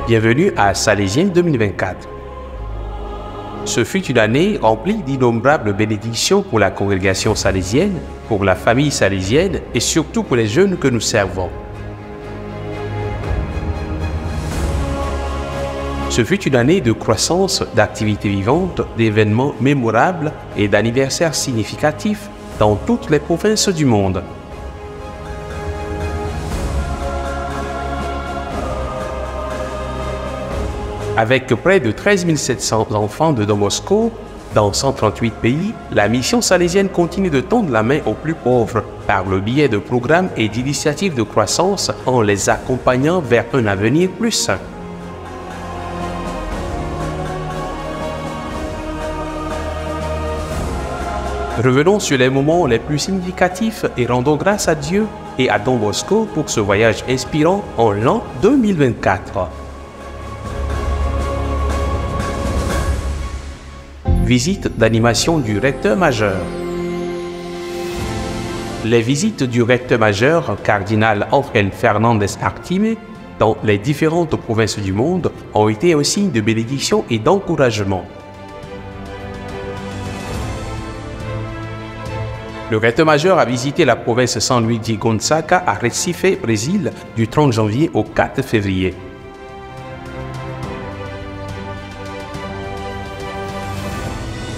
Bienvenue à Salésien 2024. Ce fut une année remplie d'innombrables bénédictions pour la congrégation salésienne, pour la famille salésienne et surtout pour les jeunes que nous servons. Ce fut une année de croissance, d'activités vivantes, d'événements mémorables et d'anniversaires significatifs dans toutes les provinces du monde. Avec près de 13 700 enfants de Don Bosco, dans 138 pays, la mission salésienne continue de tendre la main aux plus pauvres par le biais de programmes et d'initiatives de croissance en les accompagnant vers un avenir plus sain. Revenons sur les moments les plus significatifs et rendons grâce à Dieu et à Don Bosco pour ce voyage inspirant en l'an 2024. Visite d'animation du recteur majeur. Les visites du recteur majeur, cardinal Ángel Fernández Artime, dans les différentes provinces du monde ont été un signe de bénédiction et d'encouragement. Le recteur majeur a visité la province San Luis de Gonzaga à Recife, Brésil, du 30 janvier au 4 février.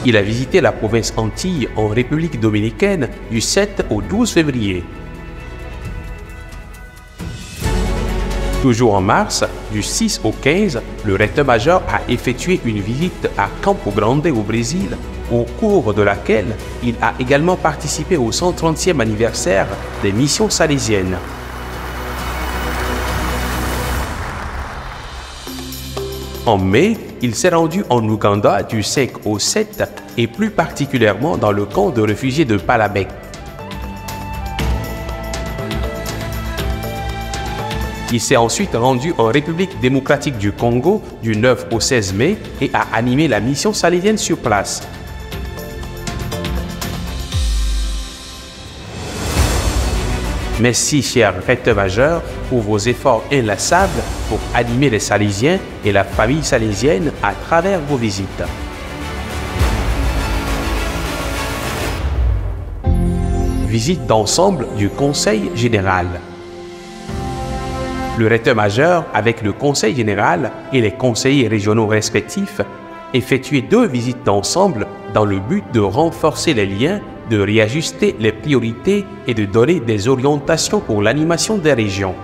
Il a visité la province Antilles en République dominicaine du 7 au 12 février. Toujours en mars, du 6 au 15, le recteur majeur a effectué une visite à Campo Grande au Brésil, au cours de laquelle il a également participé au 130e anniversaire des missions salésiennes. En mai, il s'est rendu en Ouganda du 5 au 7 et plus particulièrement dans le camp de réfugiés de Palabek. Il s'est ensuite rendu en République démocratique du Congo du 9 au 16 mai et a animé la mission salésienne sur place. Merci, cher recteur majeur, pour vos efforts inlassables pour animer les Salésiens et la famille salésienne à travers vos visites. Visite d'ensemble du Conseil général. Le recteur majeur, avec le Conseil général et les conseillers régionaux respectifs, effectuait 2 visites d'ensemble dans le but de renforcer les liens, de réajuster les priorités et de donner des orientations pour l'animation des régions.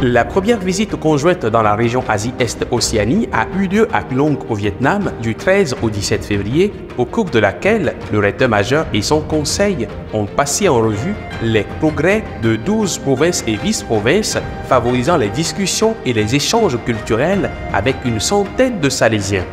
La première visite conjointe dans la région Asie-Est-Océanie a eu lieu à Long au Vietnam du 13 au 17 février, au cours de laquelle le recteur majeur et son conseil ont passé en revue les progrès de 12 provinces et vice-provinces, favorisant les discussions et les échanges culturels avec une centaine de Salésiens.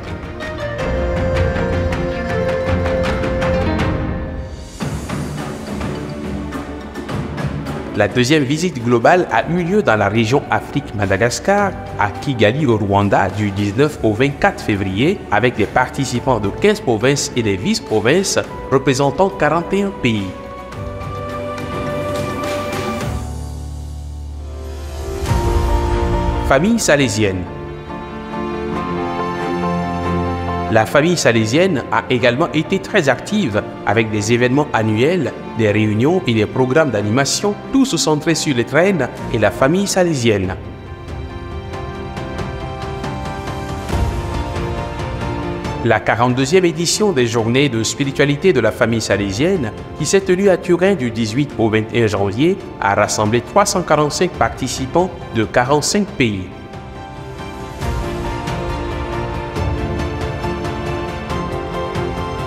La deuxième visite globale a eu lieu dans la région Afrique-Madagascar, à Kigali au Rwanda du 19 au 24 février, avec des participants de 15 provinces et des vice-provinces représentant 41 pays. Famille salésienne. La famille salésienne a également été très active avec des événements annuels, des réunions et des programmes d'animation, tous centrés sur les traînes et la famille salésienne. La 42e édition des Journées de spiritualité de la famille salésienne, qui s'est tenue à Turin du 18 au 21 janvier, a rassemblé 345 participants de 45 pays.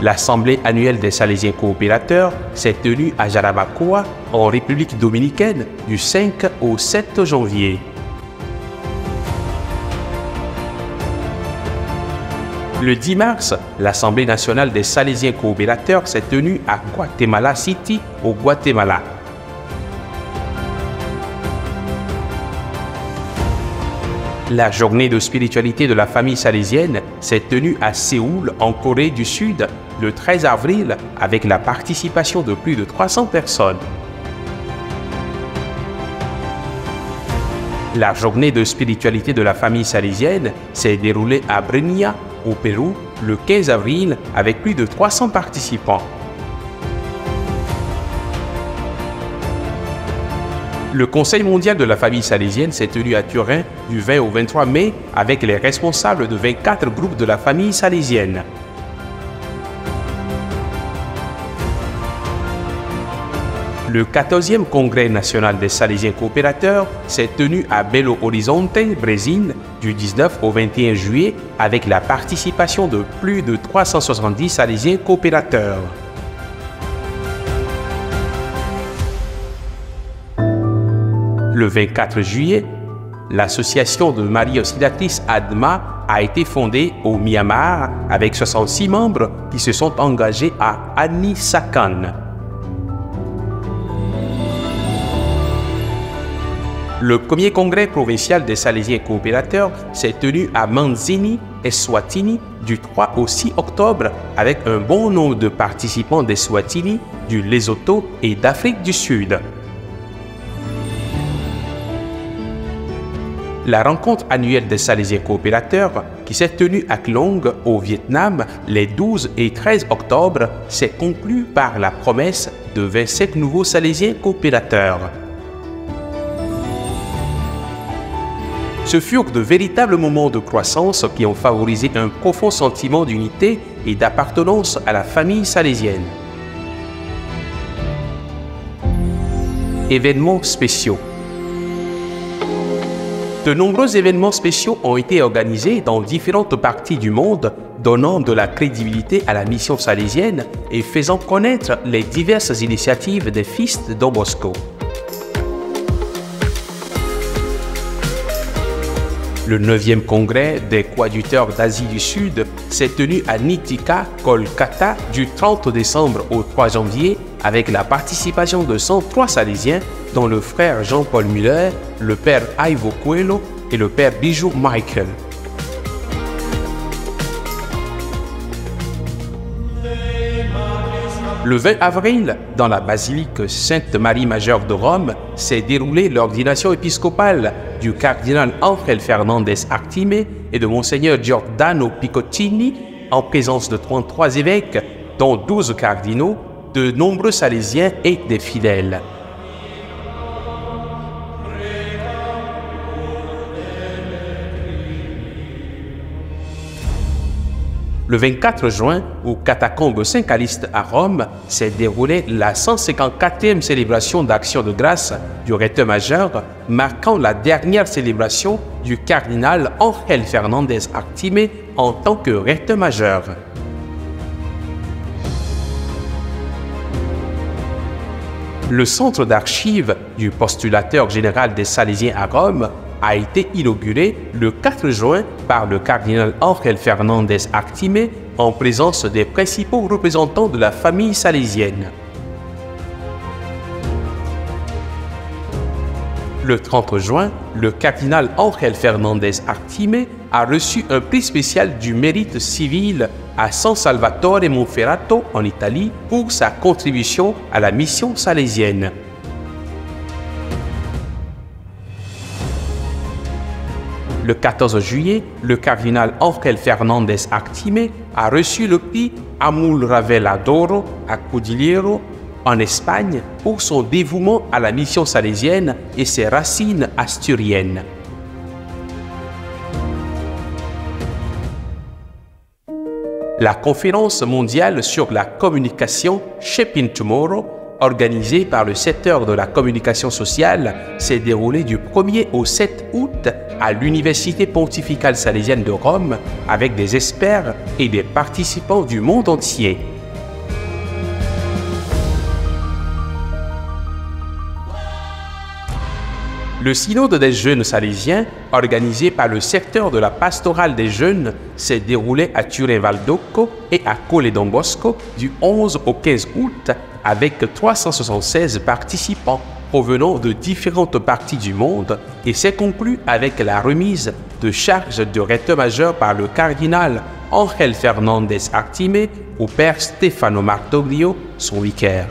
L'Assemblée annuelle des Salésiens coopérateurs s'est tenue à Jarabacoa, en République dominicaine, du 5 au 7 janvier. Le 10 mars, l'Assemblée nationale des Salésiens coopérateurs s'est tenue à Guatemala City, au Guatemala. La journée de spiritualité de la famille salésienne s'est tenue à Séoul, en Corée du Sud, le 13 avril, avec la participation de plus de 300 personnes. La journée de spiritualité de la famille salésienne s'est déroulée à Breña, au Pérou, le 15 avril, avec plus de 300 participants. Le Conseil mondial de la famille salésienne s'est tenu à Turin du 20 au 23 mai avec les responsables de 24 groupes de la famille salésienne. Le 14e Congrès national des Salésiens coopérateurs s'est tenu à Belo Horizonte, Brésil, du 19 au 21 juillet avec la participation de plus de 370 Salésiens coopérateurs. Le 24 juillet, l'association de Marie Auxiliatrice ADMA a été fondée au Myanmar avec 66 membres qui se sont engagés à Anisakan. Le premier congrès provincial des Salésiens coopérateurs s'est tenu à Manzini, Eswatini, du 3 au 6 octobre avec un bon nombre de participants d'Eswatini, du Lesotho et d'Afrique du Sud. La rencontre annuelle des Salésiens coopérateurs, qui s'est tenue à Klong, au Vietnam, les 12 et 13 octobre, s'est conclue par la promesse de 25 nouveaux Salésiens coopérateurs. Ce furent de véritables moments de croissance qui ont favorisé un profond sentiment d'unité et d'appartenance à la famille salésienne. Événements spéciaux. De nombreux événements spéciaux ont été organisés dans différentes parties du monde, donnant de la crédibilité à la mission salésienne et faisant connaître les diverses initiatives des fils de Don Bosco. Le 9e congrès des coadjuteurs d'Asie du Sud s'est tenu à Nitika, Kolkata, du 30 décembre au 3 janvier avec la participation de 103 Salésiens, dont le frère Jean-Paul Muller, le père Ivo Coelho et le père Bijou Michael. Le 20 avril, dans la basilique Sainte-Marie Majeure de Rome, s'est déroulée l'ordination épiscopale du cardinal Ángel Fernández Artime et de Monseigneur Giordano Picottini, en présence de 33 évêques, dont 12 cardinaux, de nombreux Salésiens et des fidèles. Le 24 juin, aux catacombes Saint-Calixte à Rome, s'est déroulée la 154e célébration d'Action de grâce du recteur majeur, marquant la dernière célébration du cardinal Ángel Fernández Artime en tant que recteur majeur. Le centre d'archives du postulateur général des Salésiens à Rome a été inauguré le 4 juin par le cardinal Ángel Fernández Artime en présence des principaux représentants de la famille salésienne. Le 30 juin, le cardinal Ángel Fernández Artime a reçu un prix spécial du mérite civil à San Salvatore Monferrato en Italie pour sa contribution à la mission salésienne. Le 14 juillet, le cardinal Ángel Fernández Artime a reçu le prix Amul Ravela d'Oro à Cudillero, en Espagne, pour son dévouement à la mission salésienne et ses racines asturiennes. La conférence mondiale sur la communication Shaping Tomorrow, organisée par le secteur de la communication sociale, s'est déroulée du 1er au 7 août à l'Université pontificale salésienne de Rome avec des experts et des participants du monde entier. Le synode des jeunes salésiens, organisé par le secteur de la pastorale des jeunes, s'est déroulé à Turin-Valdocco et à Colle Don Bosco du 11 au 15 août avec 376 participants provenant de différentes parties du monde et s'est conclu avec la remise de charges de recteur majeur par le cardinal Ángel Fernández Artime au père Stefano Martoglio, son vicaire.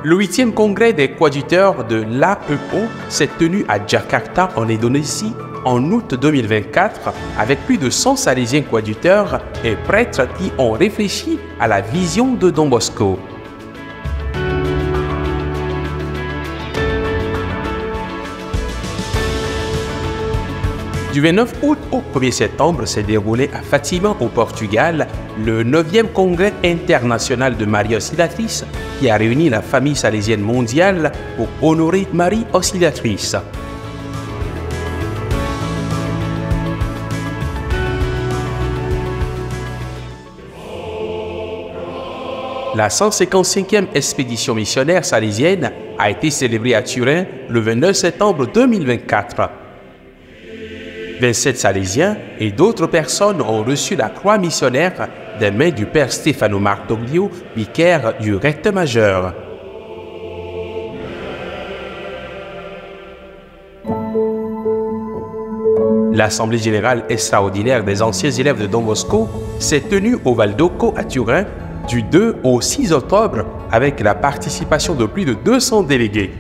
Le 8e congrès des coadjuteurs de l'AEO s'est tenu à Jakarta en Indonésie en août 2024 avec plus de 100 salésiens coadjuteurs et prêtres qui ont réfléchi à la vision de Don Bosco. Du 29 août au 1er septembre s'est déroulé à Fatima au Portugal le 9e congrès international de Marie Auxiliatrice qui a réuni la famille salésienne mondiale pour honorer Marie Auxiliatrice. La 155e expédition missionnaire salésienne a été célébrée à Turin le 29 septembre 2024. 27 Salésiens et d'autres personnes ont reçu la croix missionnaire des mains du père Stefano Martoglio, vicaire du recteur majeur. L'Assemblée générale extraordinaire des anciens élèves de Don Bosco s'est tenue au Val d'Occo à Turin du 2 au 6 octobre avec la participation de plus de 200 délégués.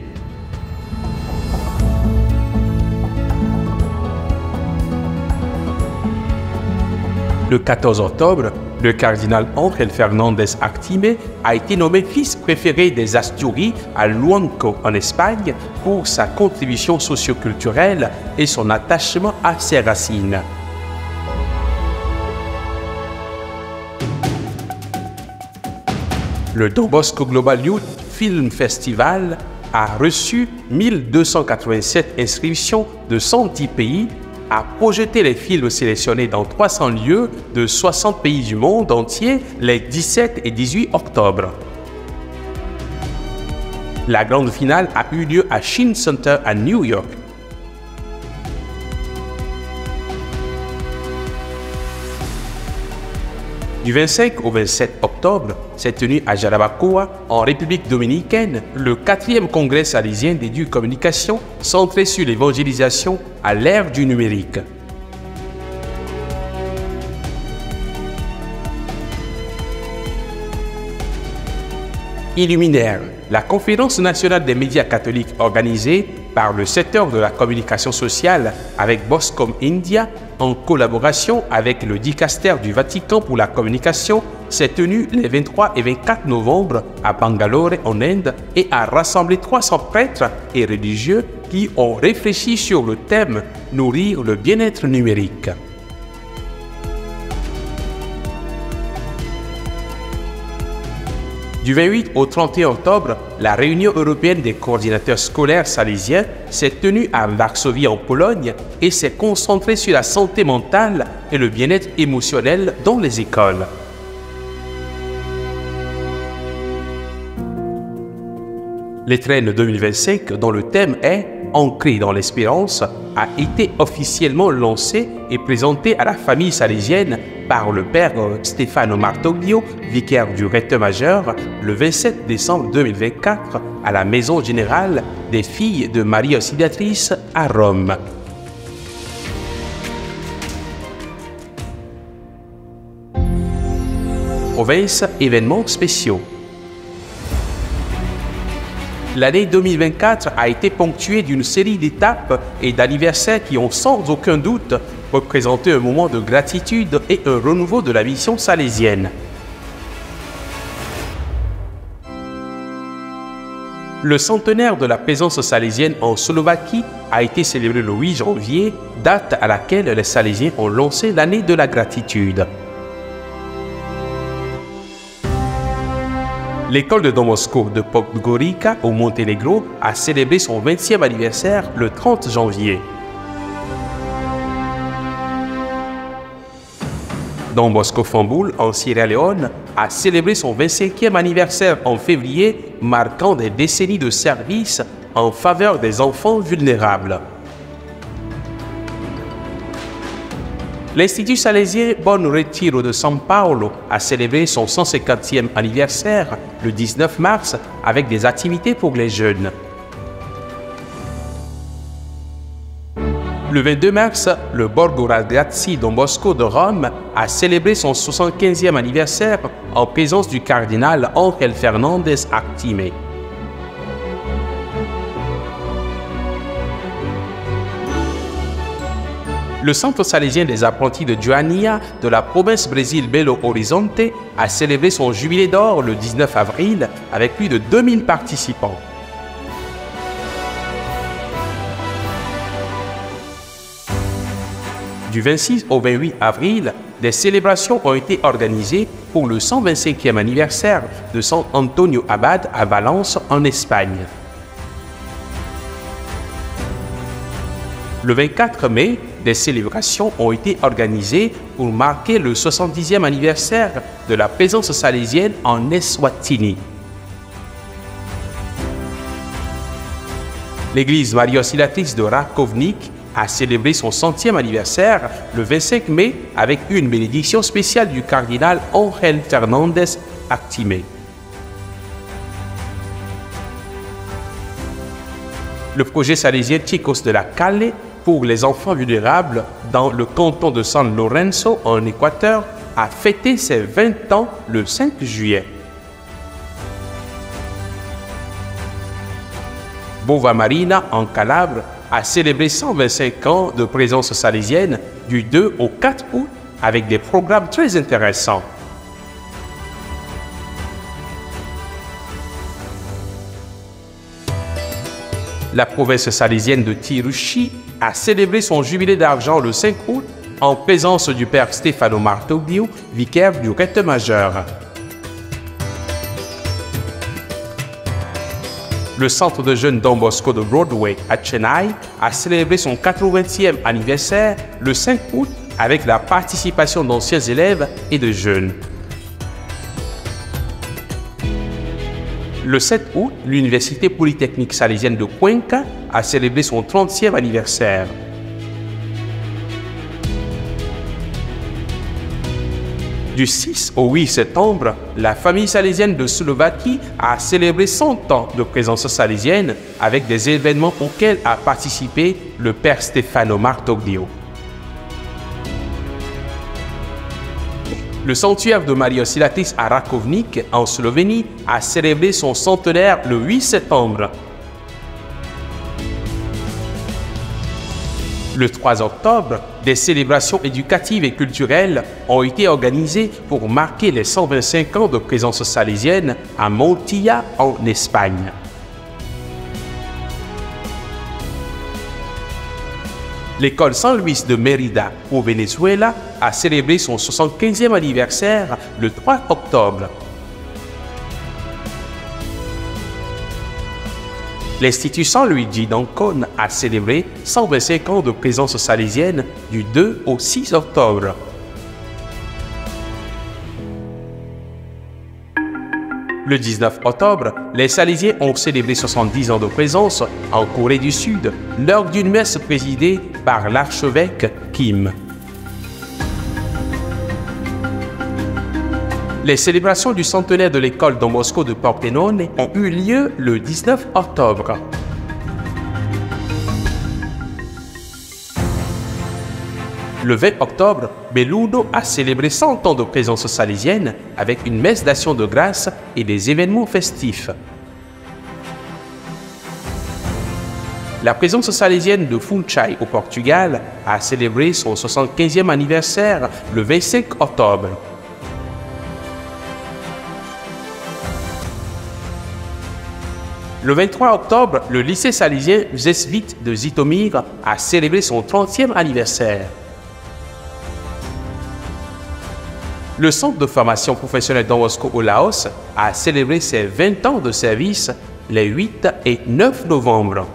Le 14 octobre, le cardinal Ángel Fernández Actime a été nommé fils préféré des Asturies à Luanco en Espagne pour sa contribution socioculturelle et son attachement à ses racines. Le Don Bosco Global Youth Film Festival a reçu 1287 inscriptions de 110 pays, a projeté les films sélectionnés dans 300 lieux de 60 pays du monde entier les 17 et 18 octobre. La grande finale a eu lieu à Sheen Center à New York. Du 25 au 27 octobre s'est tenu à Jarabacoa, en République dominicaine, le 4e congrès salésien d'éducommunication centré sur l'évangélisation à l'ère du numérique. Illuminaire, la conférence nationale des médias catholiques organisée par le secteur de la communication sociale avec Boscom India, en collaboration avec le Dicaster du Vatican pour la communication, s'est tenue les 23 et 24 novembre à Bangalore en Inde et a rassemblé 300 prêtres et religieux qui ont réfléchi sur le thème « Nourrir le bien-être numérique ». Du 28 au 31 octobre, la réunion européenne des coordinateurs scolaires salésiens s'est tenue à Varsovie en Pologne et s'est concentrée sur la santé mentale et le bien-être émotionnel dans les écoles. L'Étrenne 2025, dont le thème est « Ancré dans l'espérance », a été officiellement lancé et présenté à la famille salésienne par le père Stefano Martoglio, vicaire du recteur majeur, le 27 décembre 2024 à la Maison générale des filles de Marie Auxiliatrice à Rome. Province événements spéciaux. L'année 2024 a été ponctuée d'une série d'étapes et d'anniversaires qui ont sans aucun doute représenté un moment de gratitude et un renouveau de la mission salésienne. Le centenaire de la présence salésienne en Slovaquie a été célébré le 8 janvier, date à laquelle les Salésiens ont lancé l'année de la gratitude. L'école de Don Bosco de Podgorica au Monténégro a célébré son 20e anniversaire le 30 janvier. Don Bosco Famboul en Sierra Leone a célébré son 25e anniversaire en février, marquant des décennies de service en faveur des enfants vulnérables. L'Institut salésien Bon Retiro de São Paulo a célébré son 150e anniversaire le 19 mars avec des activités pour les jeunes. Le 22 mars, le Borgo Ragazzi Don Bosco de Rome a célébré son 75e anniversaire en présence du cardinal Ángel Fernández Actime. Le Centre salésien des apprentis de Joania de la province Brésil Belo Horizonte a célébré son jubilé d'or le 19 avril avec plus de 2000 participants. Du 26 au 28 avril, des célébrations ont été organisées pour le 125e anniversaire de San Antonio Abad à Valence, en Espagne. Le 24 mai, des célébrations ont été organisées pour marquer le 70e anniversaire de la présence salésienne en Eswatini. L'église Maria Auxiliatrice de Rakovnik a célébré son 100e anniversaire le 25 mai avec une bénédiction spéciale du cardinal Ángel Fernández Actimé. Le projet salésien Chicos de la Calle pour les enfants vulnérables dans le canton de San Lorenzo en Équateur a fêté ses 20 ans le 5 juillet. Bova Marina en Calabre a célébré 125 ans de présence salésienne du 2 au 4 août avec des programmes très intéressants. La province salésienne de Tiruchi a célébré son jubilé d'argent le 5 août en présence du père Stefano Martoglio, vicaire du recteur majeur. Le centre de jeunes Don Bosco de Broadway à Chennai a célébré son 80e anniversaire le 5 août avec la participation d'anciens élèves et de jeunes. Le 7 août, l'Université polytechnique salésienne de Cuenca a célébré son 30e anniversaire. Du 6 au 8 septembre, la famille salésienne de Slovaquie a célébré 100 ans de présence salésienne avec des événements auxquels a participé le père Stefano Martoglio. Le sanctuaire de Maria Auxiliatrice à Rakovnik, en Slovénie, a célébré son centenaire le 8 septembre. Le 3 octobre, des célébrations éducatives et culturelles ont été organisées pour marquer les 125 ans de présence salésienne à Montilla, en Espagne. L'école San Luis de Mérida, au Venezuela, a célébré son 75e anniversaire le 3 octobre. L'Institut San Luigi d'Ancône a célébré 125 ans de présence salésienne du 2 au 6 octobre. Le 19 octobre, les Salésiens ont célébré 70 ans de présence en Corée du Sud lors d'une messe présidée par l'archevêque Kim. Les célébrations du centenaire de l'école Don Bosco de Pordenone ont eu lieu le 19 octobre. Le 20 octobre, Belluno a célébré 100 ans de présence salésienne avec une messe d'action de grâce et des événements festifs. La présence salésienne de Funchal au Portugal a célébré son 75e anniversaire le 25 octobre. Le 23 octobre, le lycée salésien Zesvit de Zitomir a célébré son 30e anniversaire. Le centre de formation professionnelle Don Bosco au Laos a célébré ses 20 ans de service les 8 et 9 novembre.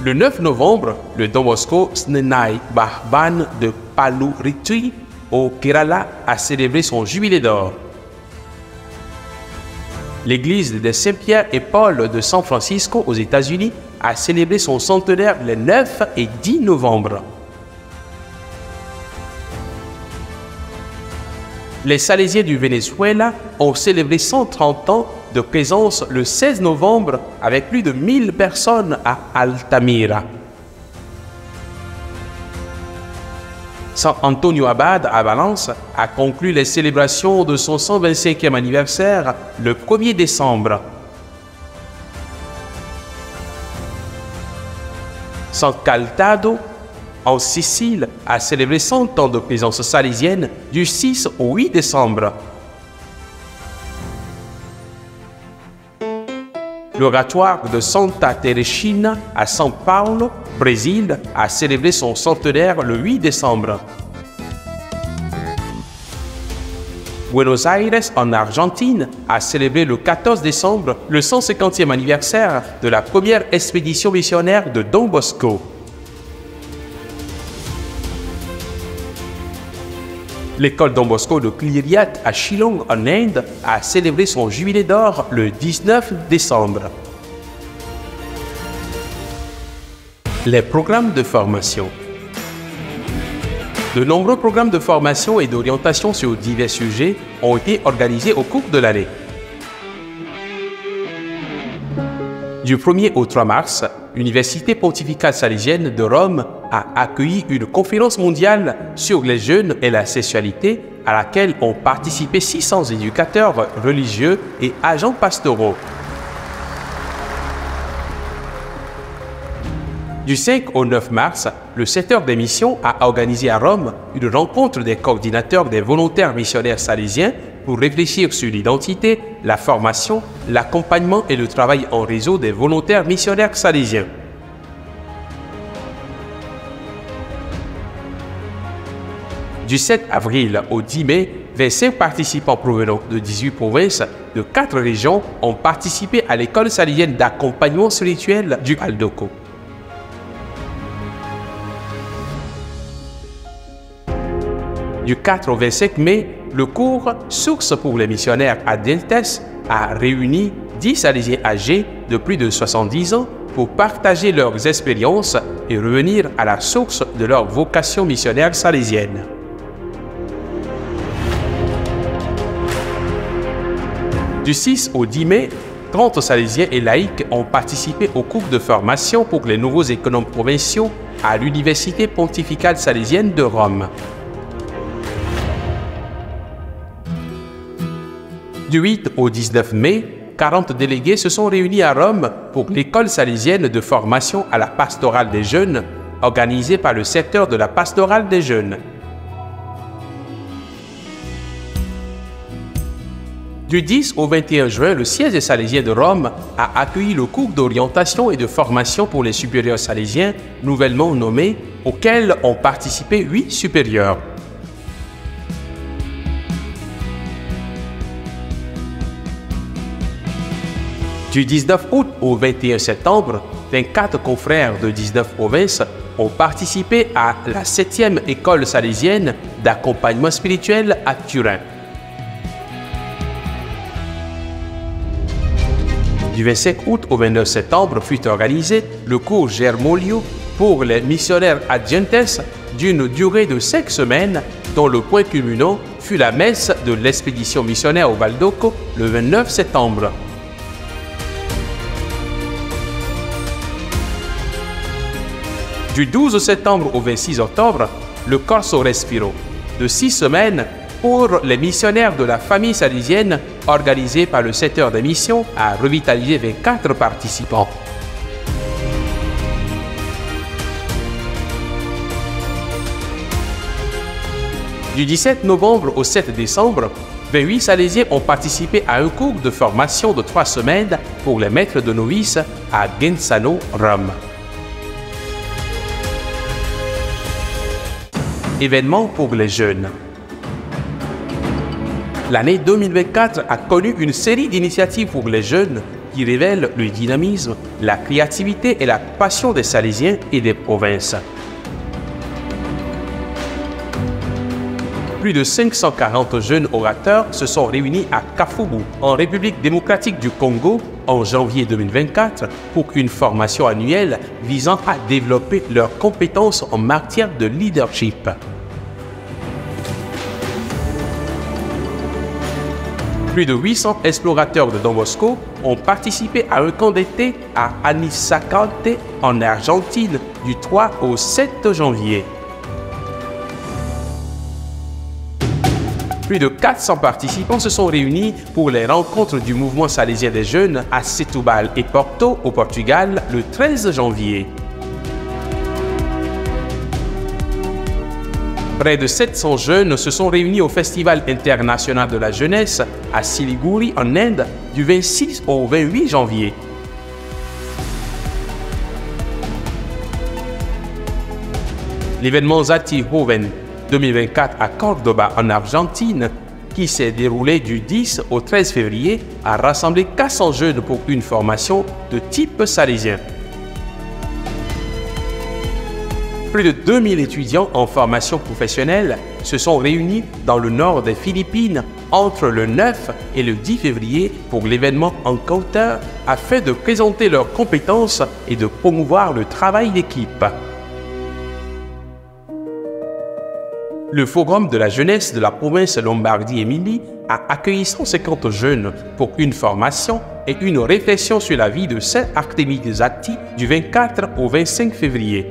Le 9 novembre, le Don Bosco Snenai Bahban de Palu-Ritui au Kerala a célébré son jubilé d'or. L'église des Saint-Pierre et Paul de San Francisco aux États-Unis a célébré son centenaire les 9 et 10 novembre. Les Salésiens du Venezuela ont célébré 130 ans de présence le 16 novembre avec plus de 1000 personnes à Altamira. San Antonio Abad à Valence a conclu les célébrations de son 125e anniversaire le 1er décembre. San Caltado, en Sicile, a célébré 100 ans de présence salésienne du 6 au 8 décembre. L'oratoire de Santa Teresina à São Paulo, Brésil, a célébré son centenaire le 8 décembre. Buenos Aires, en Argentine, a célébré le 14 décembre le 150e anniversaire de la première expédition missionnaire de Don Bosco. L'école Don Bosco de Cliriat à Shillong, en Inde, a célébré son jubilé d'or le 19 décembre. Les programmes de formation. De nombreux programmes de formation et d'orientation sur divers sujets ont été organisés au cours de l'année. Du 1er au 3 mars, l'Université pontificale salésienne de Rome a accueilli une conférence mondiale sur les jeunes et la sexualité à laquelle ont participé 600 éducateurs religieux et agents pastoraux. Du 5 au 9 mars, le secteur des missions a organisé à Rome une rencontre des coordinateurs des volontaires missionnaires salésiens pour réfléchir sur l'identité, la formation, l'accompagnement et le travail en réseau des volontaires missionnaires salésiens. Du 7 avril au 10 mai, 25 participants provenant de 18 provinces de 4 régions ont participé à l'école salésienne d'accompagnement spirituel du Baldoco. Du 4 au 25 mai, le cours « Sources pour les missionnaires adultes » a réuni 10 Salésiens âgés de plus de 70 ans pour partager leurs expériences et revenir à la source de leur vocation missionnaire salésienne. Du 6 au 10 mai, 30 Salésiens et laïcs ont participé au cours de formation pour les nouveaux économes provinciaux à l'Université pontificale salésienne de Rome. Du 8 au 19 mai, 40 délégués se sont réunis à Rome pour l'école salésienne de formation à la pastorale des jeunes, organisée par le secteur de la pastorale des jeunes. Du 10 au 21 juin, le siège salésien de Rome a accueilli le cours d'orientation et de formation pour les supérieurs salésiens, nouvellement nommés, auquel ont participé 8 supérieurs. Du 19 août au 21 septembre, 24 confrères de 19 provinces ont participé à la 7e école salésienne d'accompagnement spirituel à Turin. Du 25 août au 29 septembre fut organisé le cours Germolio pour les missionnaires adjuntes d'une durée de 5 semaines, dont le point culminant fut la messe de l'expédition missionnaire au Baldoco le 29 septembre. Du 12 septembre au 26 octobre, le Corso Respiro, de 6 semaines pour les missionnaires de la famille salésienne, organisé par le secteur des missions, a revitalisé 24 participants. Du 17 novembre au 7 décembre, 28 Salésiens ont participé à un cours de formation de 3 semaines pour les maîtres de novices à Genzano, Rome. Événements pour les jeunes. L'année 2024 a connu une série d'initiatives pour les jeunes qui révèlent le dynamisme, la créativité et la passion des Salésiens et des provinces. Plus de 540 jeunes orateurs se sont réunis à Kafubu, en République démocratique du Congo, en janvier 2024 pour une formation annuelle visant à développer leurs compétences en matière de leadership. Plus de 800 explorateurs de Don Bosco ont participé à un camp d'été à Anisacate, en Argentine, du 3 au 7 janvier. Plus de 400 participants se sont réunis pour les rencontres du mouvement salésien des jeunes à Setúbal et Porto, au Portugal, le 13 janvier. Près de 700 jeunes se sont réunis au Festival international de la jeunesse à Siliguri, en Inde, du 26 au 28 janvier. L'événement Zati Joven 2024 à Cordoba, en Argentine, qui s'est déroulé du 10 au 13 février, a rassemblé 400 jeunes pour une formation de type salésien. Plus de 2000 étudiants en formation professionnelle se sont réunis dans le nord des Philippines entre le 9 et le 10 février pour l'événement Encounter afin de présenter leurs compétences et de promouvoir le travail d'équipe. Le Forum de la jeunesse de la province Lombardie-Émilie a accueilli 150 jeunes pour une formation et une réflexion sur la vie de Saint Artémide Zati du 24 au 25 février.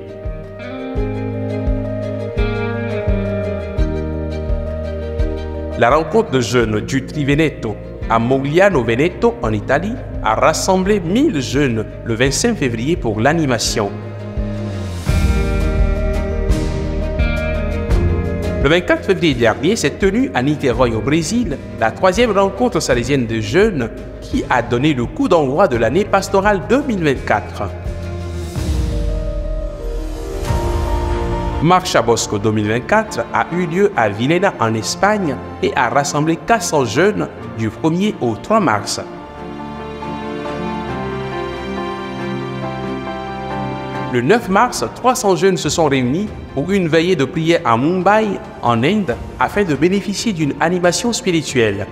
La rencontre de jeunes du Triveneto à Mogliano Veneto en Italie a rassemblé 1000 jeunes le 25 février pour l'animation. Le 24 février dernier s'est tenue à Niterói au Brésil la 3e rencontre salésienne de jeunes qui a donné le coup d'envoi de l'année pastorale 2024. Marcha Bosco 2024 a eu lieu à Villena en Espagne et a rassemblé 400 jeunes du 1er au 3 mars. Le 9 mars, 300 jeunes se sont réunis pour une veillée de prière à Mumbai, en Inde, afin de bénéficier d'une animation spirituelle.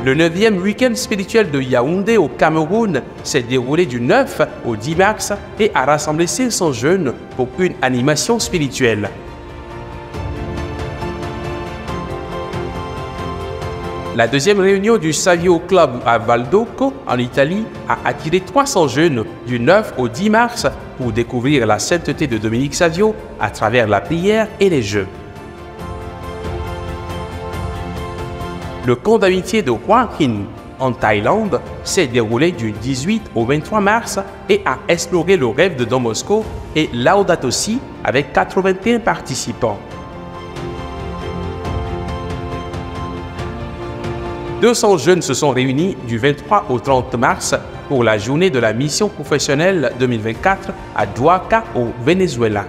Le 9e week-end spirituel de Yaoundé au Cameroun s'est déroulé du 9 au 10 mars et a rassemblé 500 jeunes pour une animation spirituelle. La 2e réunion du Savio Club à Valdocco, en Italie, a attiré 300 jeunes du 9 au 10 mars pour découvrir la sainteté de Dominique Savio à travers la prière et les jeux. Le camp d'amitié de Hua Hin, en Thaïlande, s'est déroulé du 18 au 23 mars et a exploré le rêve de Don Bosco et Laudato Si avec 81 participants. 200 jeunes se sont réunis du 23 au 30 mars pour la journée de la mission professionnelle 2024 à Duaca au Venezuela.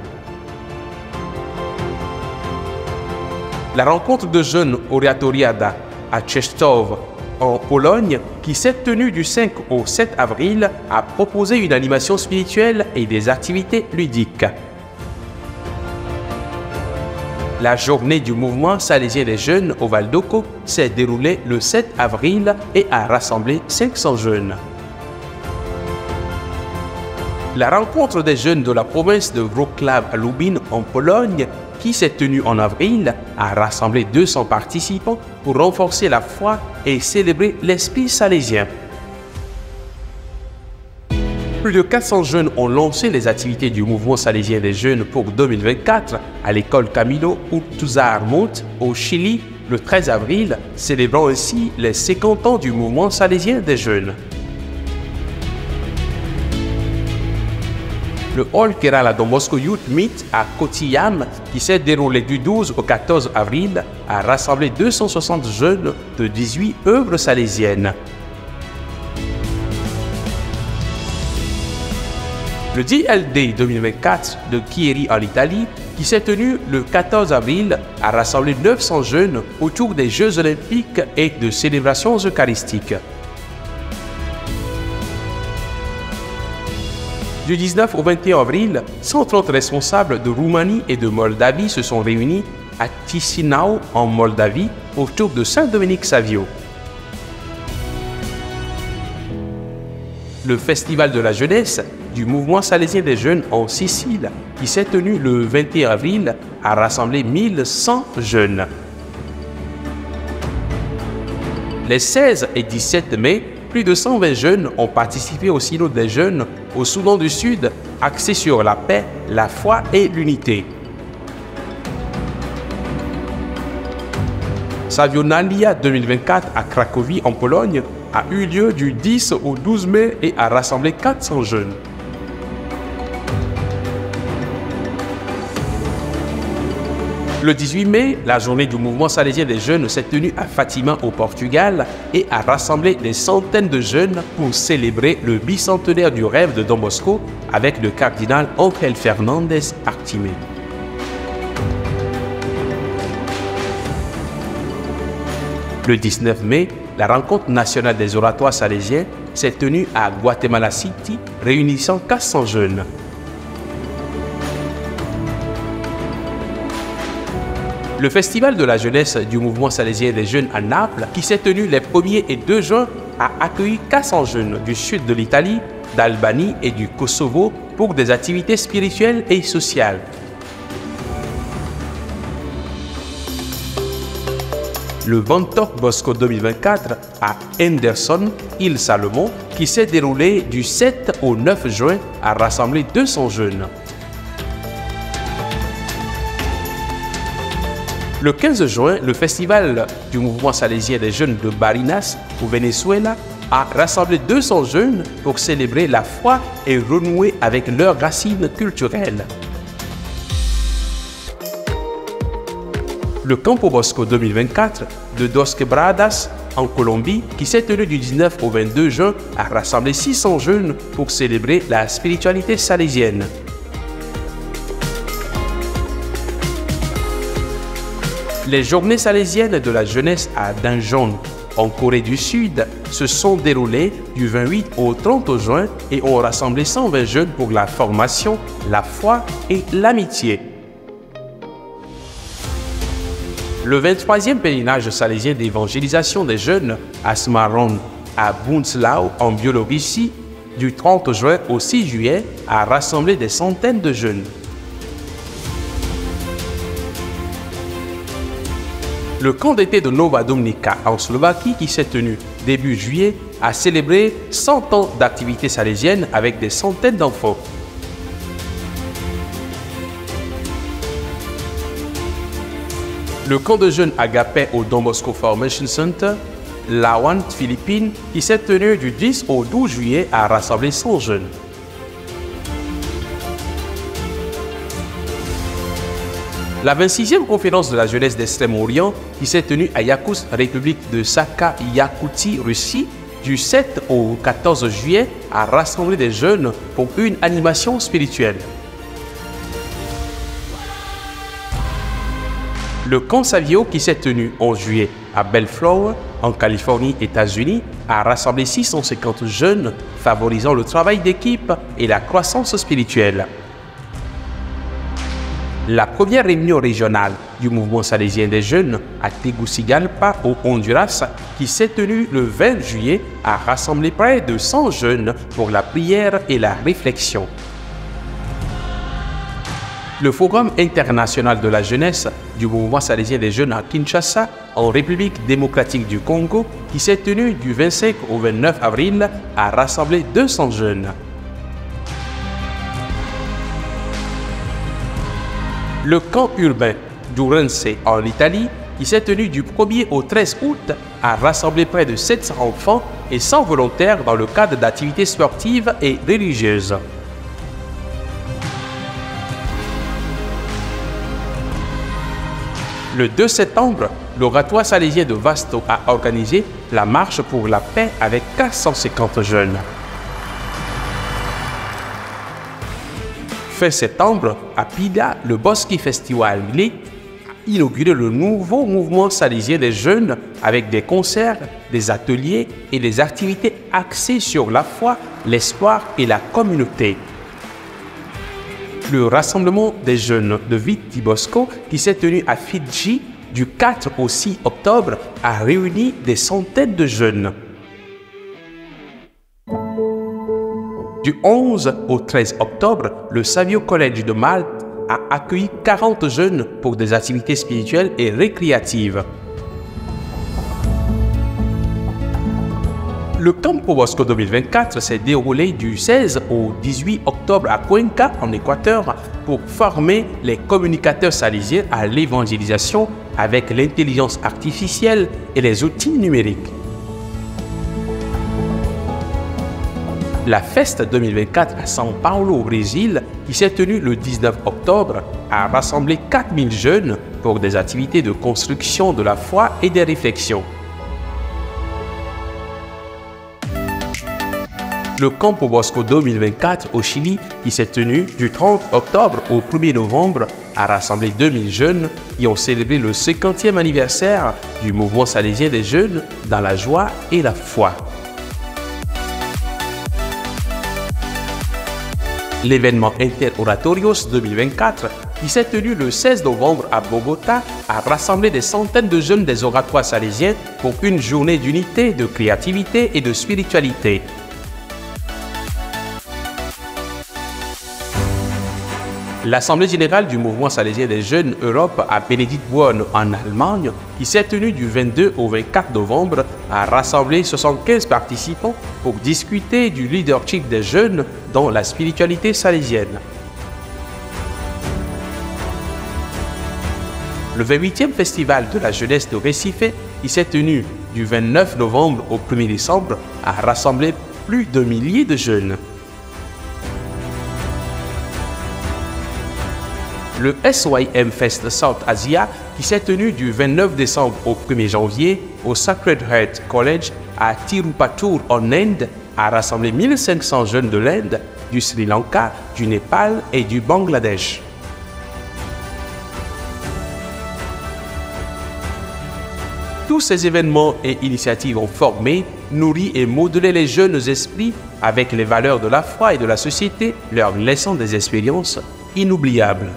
La rencontre de jeunes Oratoriada à Częstochowa en Pologne, qui s'est tenue du 5 au 7 avril, a proposé une animation spirituelle et des activités ludiques. La journée du mouvement salésien des jeunes au Valdocco s'est déroulée le 7 avril et a rassemblé 500 jeunes. La rencontre des jeunes de la province de Wrocław à Lubin en Pologne, qui s'est tenue en avril, a rassemblé 200 participants pour renforcer la foi et célébrer l'esprit salésien. Plus de 400 jeunes ont lancé les activités du mouvement salésien des jeunes pour 2024 à l'école Camilo Urtuzar-Montt au Chili le 13 avril, célébrant ainsi les 50 ans du mouvement salésien des jeunes. Le Hall Kerala Don Bosco Youth Meet à Kottayam, qui s'est déroulé du 12 au 14 avril, a rassemblé 260 jeunes de 18 œuvres salésiennes. Le DLD 2024 de Chieri en Italie, qui s'est tenu le 14 avril, a rassemblé 900 jeunes autour des Jeux olympiques et de célébrations eucharistiques. Du 19 au 21 avril, 130 responsables de Roumanie et de Moldavie se sont réunis à Chisinau en Moldavie autour de Saint Dominique Savio. Le Festival de la jeunesse du mouvement salésien des jeunes en Sicile, qui s'est tenu le 21 avril, a rassemblé 1100 jeunes. Les 16 et 17 mai, plus de 120 jeunes ont participé au Synode des jeunes au Soudan du Sud, axé sur la paix, la foi et l'unité. Savionalia 2024 à Cracovie en Pologne a eu lieu du 10 au 12 mai et a rassemblé 400 jeunes. Le 18 mai, la journée du mouvement salésien des jeunes s'est tenue à Fatima au Portugal et a rassemblé des centaines de jeunes pour célébrer le bicentenaire du rêve de Don Bosco avec le cardinal Ángel Fernández Artimé. Le 19 mai, la rencontre nationale des oratoires salésiens s'est tenue à Guatemala City, réunissant 400 jeunes. Le Festival de la jeunesse du mouvement salésien des jeunes à Naples, qui s'est tenu les 1er et 2 juin, a accueilli 400 jeunes du sud de l'Italie, d'Albanie et du Kosovo pour des activités spirituelles et sociales. Le Vantok Bosco 2024 à Henderson, île Salomon, qui s'est déroulé du 7 au 9 juin, a rassemblé 200 jeunes. Le 15 juin, le festival du mouvement salésien des jeunes de Barinas, au Venezuela, a rassemblé 200 jeunes pour célébrer la foi et renouer avec leurs racines culturelles. Le Campo Bosco 2024 de Dos Quebradas, en Colombie, qui s'est tenu du 19 au 22 juin, a rassemblé 600 jeunes pour célébrer la spiritualité salésienne. Les journées salésiennes de la jeunesse à Daejeon, en Corée du Sud, se sont déroulées du 28 au 30 juin et ont rassemblé 120 jeunes pour la formation, la foi et l'amitié. Le 23e pèlerinage salésien d'évangélisation des jeunes à Smaron, à Bunzlau, en Biélorussie, du 30 juin au 6 juillet, a rassemblé des centaines de jeunes. Le camp d'été de Nova Dumnica en Slovaquie, qui s'est tenu début juillet, a célébré 100 ans d'activité salésienne avec des centaines d'enfants. Le camp de jeunes Agapé au Don Bosco Formation Center, Lawan, Philippines, qui s'est tenu du 10 au 12 juillet, a rassemblé 100 jeunes. La 26e conférence de la jeunesse d'Extrême-Orient, qui s'est tenue à Yakoutsk, République de Sakha-Yakoutie, Russie, du 7 au 14 juillet, a rassemblé des jeunes pour une animation spirituelle. Le camp Savio, qui s'est tenu en juillet à Bellflower, en Californie, États-Unis, a rassemblé 650 jeunes, favorisant le travail d'équipe et la croissance spirituelle. La première réunion régionale du mouvement salésien des jeunes à Tegucigalpa, au Honduras, qui s'est tenue le 20 juillet, a rassemblé près de 100 jeunes pour la prière et la réflexion. Le Forum international de la jeunesse du mouvement salésien des jeunes à Kinshasa, en République démocratique du Congo, qui s'est tenu du 25 au 29 avril, a rassemblé 200 jeunes. Le camp urbain d'Ourense en Italie, qui s'est tenu du 1er au 13 août, a rassemblé près de 700 enfants et 100 volontaires dans le cadre d'activités sportives et religieuses. Le 2 septembre, l'Oratoire salésien de Vasto a organisé la marche pour la paix avec 450 jeunes. Fin septembre, à Pida, le Bosque Festival a inauguré le nouveau mouvement salésien des jeunes avec des concerts, des ateliers et des activités axées sur la foi, l'espoir et la communauté. Le rassemblement des jeunes de Viti Bosco, qui s'est tenu à Fidji du 4 au 6 octobre, a réuni des centaines de jeunes. Du 11 au 13 octobre, le Savio College de Malte a accueilli 40 jeunes pour des activités spirituelles et récréatives. Le Campo Bosco 2024 s'est déroulé du 16 au 18 octobre à Cuenca, en Équateur, pour former les communicateurs salésiens à l'évangélisation avec l'intelligence artificielle et les outils numériques. La Fest 2024 à São Paulo au Brésil, qui s'est tenue le 19 octobre, a rassemblé 4000 jeunes pour des activités de construction de la foi et des réflexions. Le Campo Bosco 2024 au Chili, qui s'est tenu du 30 octobre au 1er novembre, a rassemblé 2000 jeunes qui ont célébré le 50e anniversaire du mouvement salésien des jeunes dans la joie et la foi. L'événement Interoratorios 2024, qui s'est tenu le 16 novembre à Bogota, a rassemblé des centaines de jeunes des oratoires salésiens pour une journée d'unité, de créativité et de spiritualité. L'Assemblée générale du mouvement salésien des jeunes Europe à Benediktborn en Allemagne, qui s'est tenue du 22 au 24 novembre, a rassemblé 75 participants pour discuter du leadership des jeunes dans la spiritualité salésienne. Le 28e Festival de la jeunesse de Recife, qui s'est tenu du 29 novembre au 1er décembre, a rassemblé plus de milliers de jeunes. Le SYM Fest South Asia, qui s'est tenu du 29 décembre au 1er janvier au Sacred Heart College à Tirupattur en Inde, a rassemblé 1500 jeunes de l'Inde, du Sri Lanka, du Népal et du Bangladesh. Tous ces événements et initiatives ont formé, nourri et modelé les jeunes esprits avec les valeurs de la foi et de la société, leur laissant des expériences inoubliables.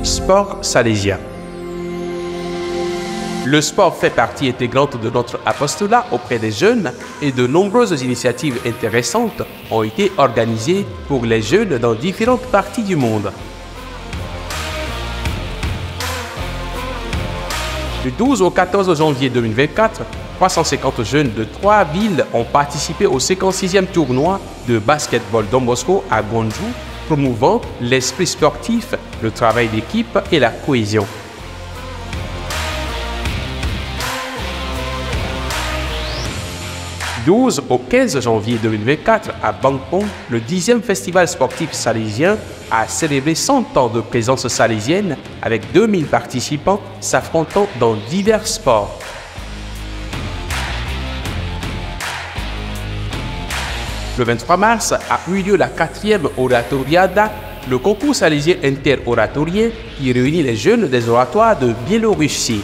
Sport salésien. Le sport fait partie intégrante de notre apostolat auprès des jeunes et de nombreuses initiatives intéressantes ont été organisées pour les jeunes dans différentes parties du monde. Du 12 au 14 janvier 2024, 350 jeunes de 3 villes ont participé au 56e tournoi de basketball Don Bosco à Gwangju, promouvant l'esprit sportif, le travail d'équipe et la cohésion. Du 12 au 15 janvier 2024 à Bangpong, le 10e festival sportif salésien a célébré 100 ans de présence salésienne avec 2000 participants s'affrontant dans divers sports. Le 23 mars a eu lieu la 4e Oratoriada, le concours salésien interoratorien qui réunit les jeunes des oratoires de Biélorussie.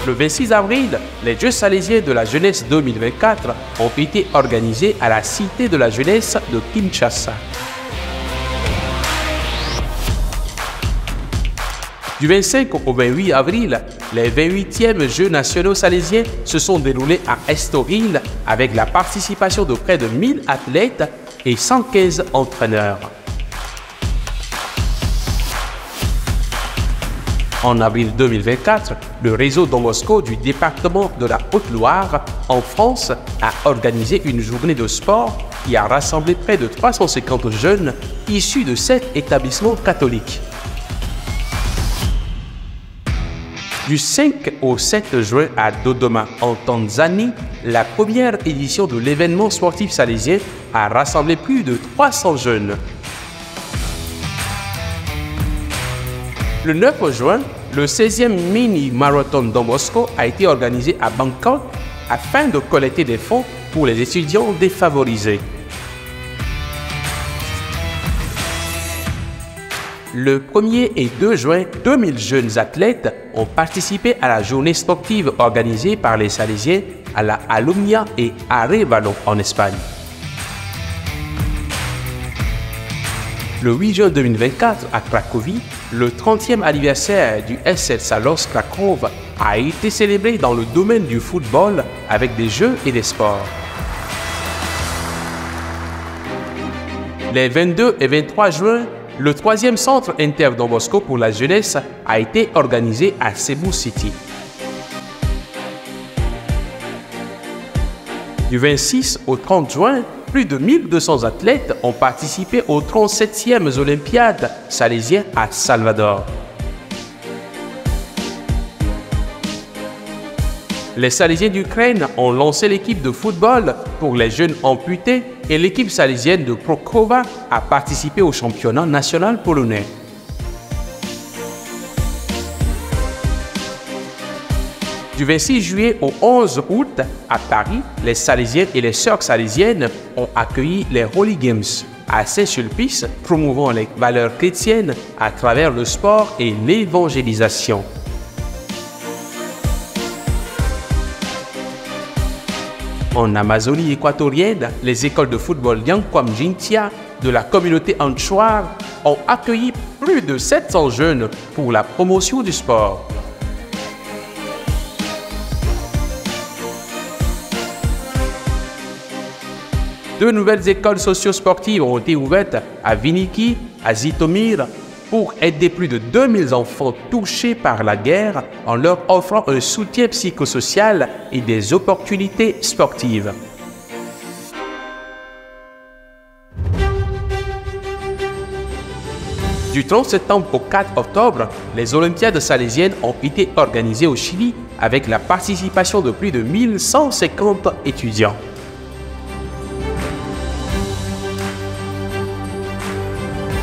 Le 26 avril, les Jeux salésiens de la jeunesse 2024 ont été organisés à la Cité de la jeunesse de Kinshasa. Du 25 au 28 avril, les 28e Jeux nationaux salésiens se sont déroulés à Estoril avec la participation de près de 1000 athlètes et 115 entraîneurs. En avril 2024, le réseau Don Bosco du département de la Haute-Loire, en France, a organisé une journée de sport qui a rassemblé près de 350 jeunes issus de 7 établissements catholiques. Du 5 au 7 juin à Dodoma, en Tanzanie, la première édition de l'événement sportif salésien a rassemblé plus de 300 jeunes. Le 9 juin, le 16e mini-marathon Don Bosco a été organisé à Bangkok afin de collecter des fonds pour les étudiants défavorisés. Le 1er et 2 juin, 2000 jeunes athlètes ont participé à la journée sportive organisée par les Salésiens à la Alumnia et Arévalo en Espagne. Le 8 juin 2024, à Cracovie, le 30e anniversaire du SC Salos Kraków a été célébré dans le domaine du football avec des jeux et des sports. Les 22 et 23 juin, le 3e centre Inter Don Bosco pour la jeunesse a été organisé à Cebu City. Du 26 au 30 juin, plus de 1200 athlètes ont participé aux 37e Olympiades salésiennes à Salvador. Les Salésiens d'Ukraine ont lancé l'équipe de football pour les jeunes amputés et l'équipe salésienne de Crocova a participé au championnat national polonais. Du 26 juillet au 11 août, à Paris, les Salésiennes et les Sœurs salésiennes ont accueilli les Holy Games, à Saint-Sulpice, promouvant les valeurs chrétiennes à travers le sport et l'évangélisation. En Amazonie équatorienne, les écoles de football Yankwam Jintia de la communauté Anchoir ont accueilli plus de 700 jeunes pour la promotion du sport. Deux nouvelles écoles socio-sportives ont été ouvertes à Viniki, à Zitomir, pour aider plus de 2000 enfants touchés par la guerre en leur offrant un soutien psychosocial et des opportunités sportives. Du 30 septembre au 4 octobre, les Olympiades salésiennes ont été organisées au Chili avec la participation de plus de 1150 étudiants.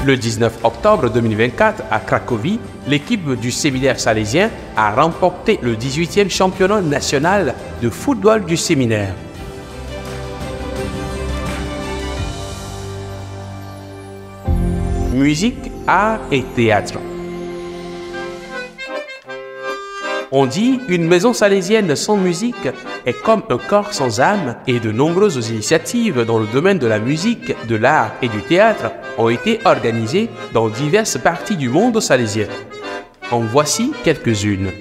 Le 19 octobre 2024, à Cracovie, l'équipe du séminaire salésien a remporté le 18e championnat national de football du séminaire. Musique, art et théâtre. On dit une maison salésienne sans musique est comme un corps sans âme et de nombreuses initiatives dans le domaine de la musique, de l'art et du théâtre ont été organisées dans diverses parties du monde salésien. En voici quelques-unes.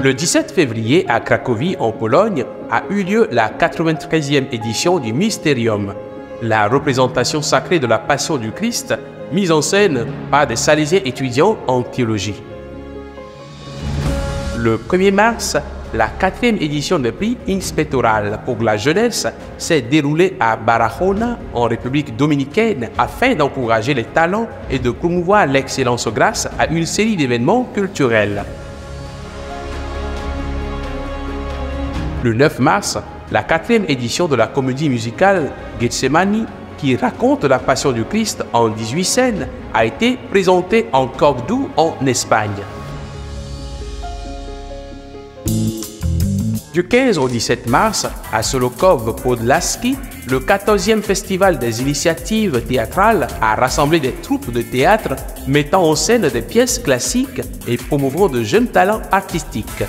Le 17 février à Cracovie en Pologne a eu lieu la 93e édition du Mysterium, la représentation sacrée de la Passion du Christ mise en scène par des Salésiens étudiants en théologie. Le 1er mars, la 4e édition du prix Inspectoral pour la jeunesse s'est déroulée à Barahona, en République dominicaine, afin d'encourager les talents et de promouvoir l'excellence grâce à une série d'événements culturels. Le 9 mars, la 4e édition de la comédie musicale Gethsemane, qui raconte la Passion du Christ en 18 scènes, a été présentée en Cordoue en Espagne. Du 15 au 17 mars, à Solokov Podlaski, le 14e Festival des initiatives théâtrales a rassemblé des troupes de théâtre mettant en scène des pièces classiques et promouvant de jeunes talents artistiques.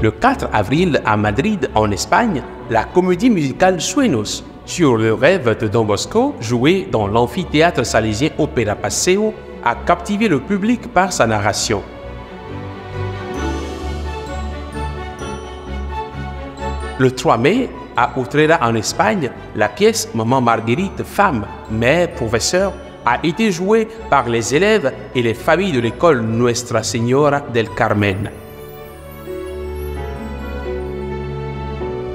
Le 4 avril, à Madrid, en Espagne, la comédie musicale Sueños, sur le rêve de Don Bosco, jouée dans l'amphithéâtre salésien Opera Paseo, a captivé le public par sa narration. Le 3 mai, à Utrera en Espagne, la pièce Maman Marguerite, femme, mère, professeur, a été jouée par les élèves et les familles de l'école Nuestra Señora del Carmen.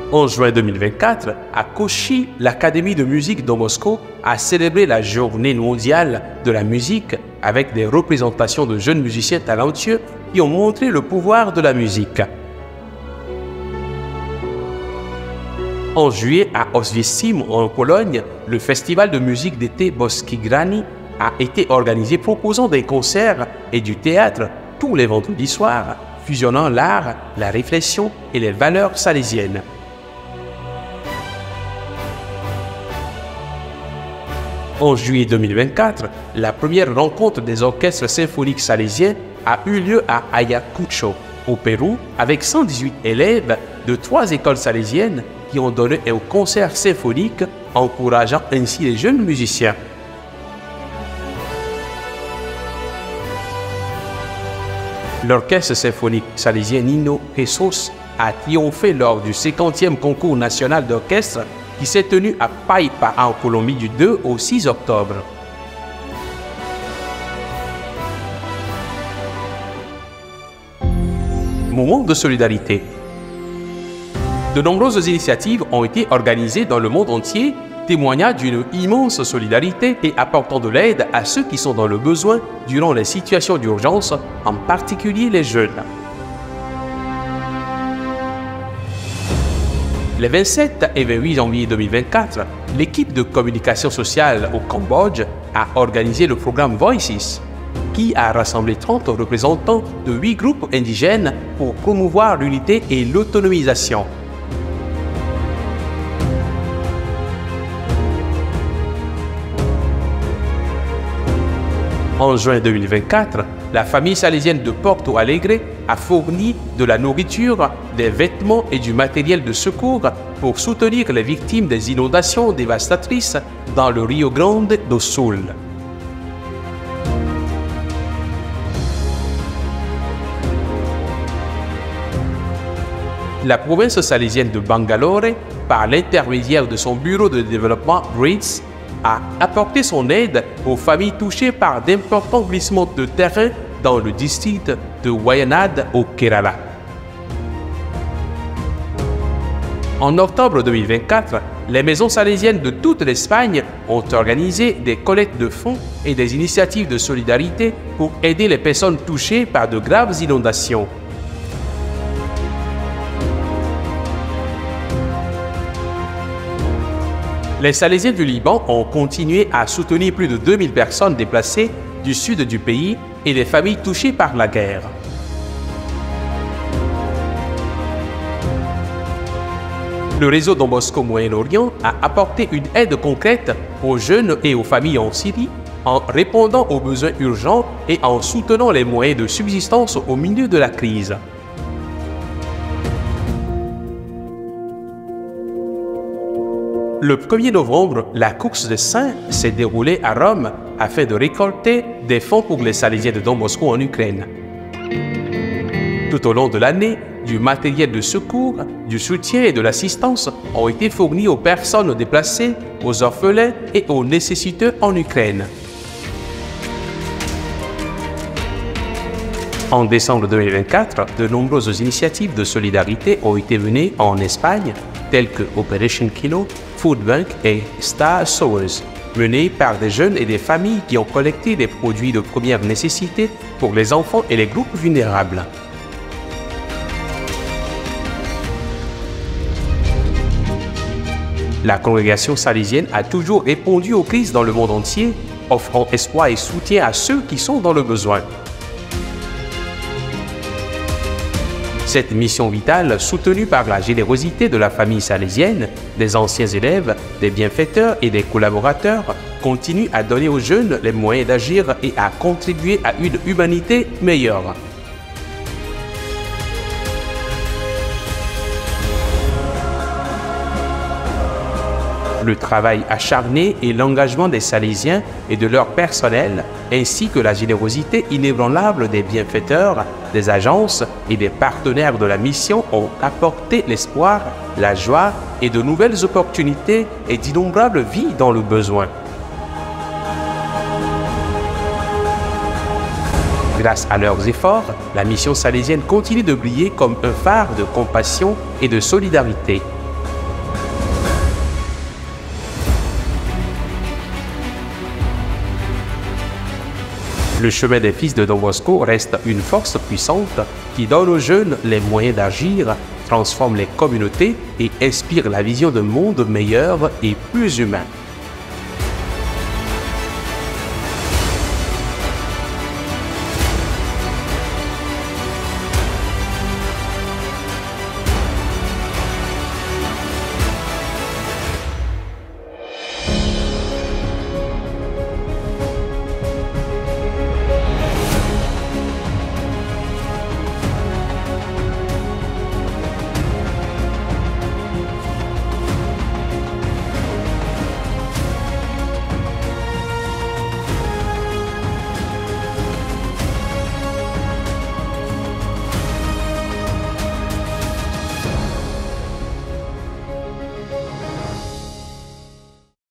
En juin 2024, à Kochi, l'Académie de musique Don Bosco a célébré la Journée mondiale de la musique avec des représentations de jeunes musiciens talentueux qui ont montré le pouvoir de la musique. En juillet, à Oświęcim, en Pologne, le festival de musique d'été Boski Grani a été organisé proposant des concerts et du théâtre tous les vendredis soirs, fusionnant l'art, la réflexion et les valeurs salésiennes. En juillet 2024, la première rencontre des orchestres symphoniques salésiens a eu lieu à Ayacucho, au Pérou, avec 118 élèves de 3 écoles salésiennes qui ont donné un concert symphonique, encourageant ainsi les jeunes musiciens. L'orchestre symphonique salésien Nino Jesus a triomphé lors du 50e concours national d'orchestre qui s'est tenu à Paipa en Colombie du 2 au 6 octobre. Moment de solidarité. De nombreuses initiatives ont été organisées dans le monde entier témoigna d'une immense solidarité et apportant de l'aide à ceux qui sont dans le besoin durant les situations d'urgence, en particulier les jeunes. Les 27 et 28 janvier 2024, l'équipe de communication sociale au Cambodge a organisé le programme Voices, qui a rassemblé 30 représentants de 8 groupes indigènes pour promouvoir l'unité et l'autonomisation. En juin 2024, la famille salésienne de Porto Alegre a fourni de la nourriture, des vêtements et du matériel de secours pour soutenir les victimes des inondations dévastatrices dans le Rio Grande do Sul. La province salésienne de Bangalore, par l'intermédiaire de son bureau de développement BRIDS, a apporté son aide aux familles touchées par d'importants glissements de terrain dans le district de Wayanad au Kerala. En octobre 2024, les maisons salésiennes de toute l'Espagne ont organisé des collectes de fonds et des initiatives de solidarité pour aider les personnes touchées par de graves inondations. Les Salésiens du Liban ont continué à soutenir plus de 2000 personnes déplacées du sud du pays et les familles touchées par la guerre. Le réseau Don Bosco Moyen-Orient a apporté une aide concrète aux jeunes et aux familles en Syrie en répondant aux besoins urgents et en soutenant les moyens de subsistance au milieu de la crise. Le 1er novembre, la course des saints s'est déroulée à Rome afin de récolter des fonds pour les Salésiens de Don Bosco en Ukraine. Tout au long de l'année, du matériel de secours, du soutien et de l'assistance ont été fournis aux personnes déplacées, aux orphelins et aux nécessiteux en Ukraine. En décembre 2024, de nombreuses initiatives de solidarité ont été menées en Espagne, telles que Operation Kilo, Food Bank et Star Sowers, menées par des jeunes et des familles qui ont collecté des produits de première nécessité pour les enfants et les groupes vulnérables. La congrégation salésienne a toujours répondu aux crises dans le monde entier, offrant espoir et soutien à ceux qui sont dans le besoin. Cette mission vitale, soutenue par la générosité de la famille salésienne, des anciens élèves, des bienfaiteurs et des collaborateurs, continue à donner aux jeunes les moyens d'agir et à contribuer à une humanité meilleure. Le travail acharné et l'engagement des Salésiens et de leur personnel, ainsi que la générosité inébranlable des bienfaiteurs, des agences et des partenaires de la mission ont apporté l'espoir, la joie et de nouvelles opportunités et d'innombrables vies dans le besoin. Grâce à leurs efforts, la mission salésienne continue de briller comme un phare de compassion et de solidarité. Le chemin des fils de Don Bosco reste une force puissante qui donne aux jeunes les moyens d'agir, transforme les communautés et inspire la vision d'un monde meilleur et plus humain.